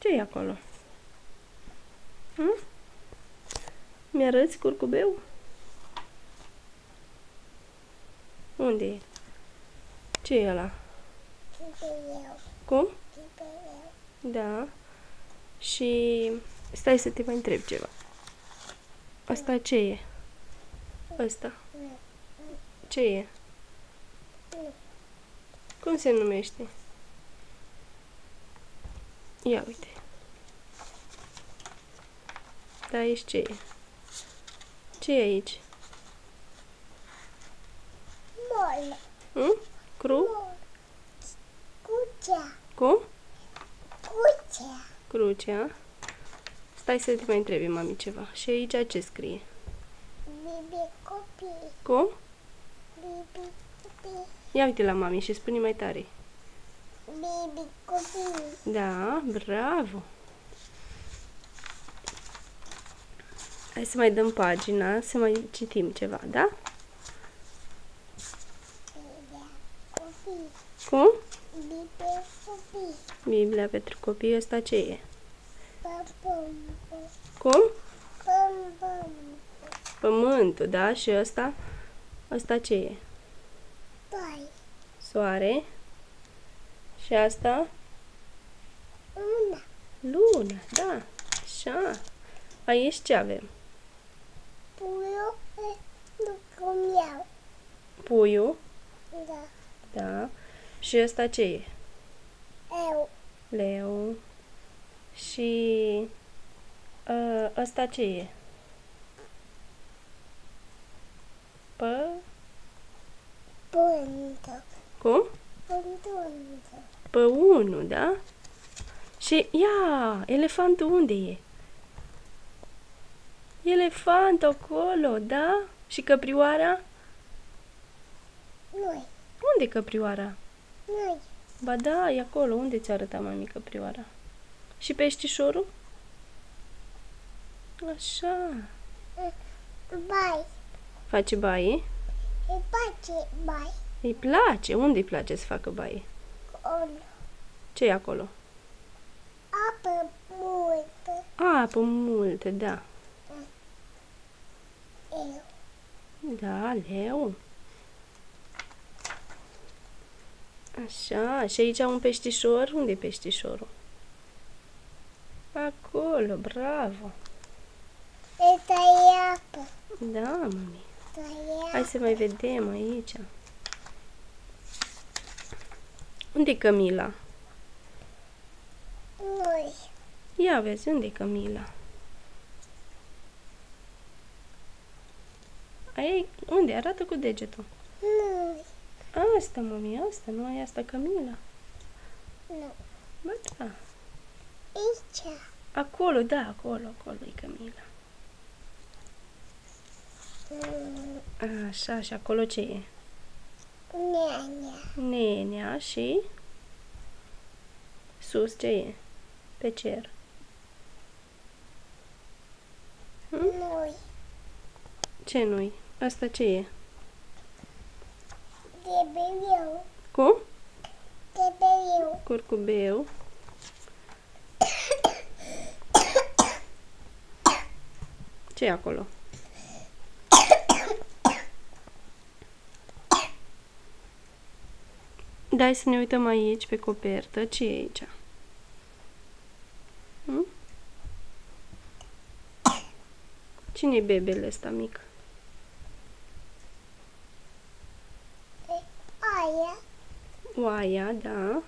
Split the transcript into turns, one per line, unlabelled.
Ce e acolo? Mi-arăți curcubeu? Unde e? Ce e ăla? Cum? Da. Și stai să te mai întreb ceva. Asta ce e? Asta. Ce e? Cum se numește? Ia uite. Da, aici ce e? Ce e aici?
Mol.
Cru?
Crucea.
Cum?
Crucea.
Crucea. Stai să te mai întrebi, mami, ceva. Și aici ce scrie?
Bibi copii.
Cum?
Bibi copii.
Ia uite la mami și spune mai tare.
Bibi copii.
Da, bravo! Hai să mai dăm pagina, să mai citim ceva, da?
Bibia copii.
Cum?
Bibi copii.
Biblia pentru copii, ăsta ce e?
Păpăm.
Cum?
Păpăm.
Pământul, da? Și ăsta? Ăsta ce e?
Doi.
Soare. Și asta?
Una.
Lună, da. Așa. Aici ce avem?
Puiul nu cum iau.
Puiul,
Da.
da. Și ăsta ce e?
Eu.
Leu. Și ăsta ce e?
Pântă.
Cum?
Pântă.
Păunul, da? Și, ia, elefantul unde e? Elefantul acolo, da? Și căprioara?
Noi.
Unde e căprioara?
Noi.
Ba da, e acolo. Unde ți-a arătat mami căprioara? Și peștișorul? Așa.
Bai.
Face baie?
Îi place bai.
Îi place. Unde îi place să facă baie?
On.
Ce e acolo?
Apă multă.
Apă multă, da.
Eu.
Da, leu. Așa, și aici un peștișor. Unde e peștișorul? Acolo, bravo.
Asta e apă.
Da, mami.
Asta e
Hai
apă.
să mai vedem aici. Unde e Camila?
Noi.
Ia vezi, unde e Camila? Ai, unde? Arată cu degetul.
Noi.
Asta, mami, asta, nu ai asta Camila?
Nu.
Ba da.
Aici.
Acolo, da, acolo e Camila. Așa, și acolo ce e?
Nea.
Nenea și sus ce e? Pe cer.
Noi.
Ce nu-i? Asta ce e?
De beriu.
Cum?
De beriu.
Curcubeu. Ce e acolo? Dai să ne uităm aici pe copertă. Ce e aici? Cine e bebele ăsta mic?
Aia.
Oaia, da.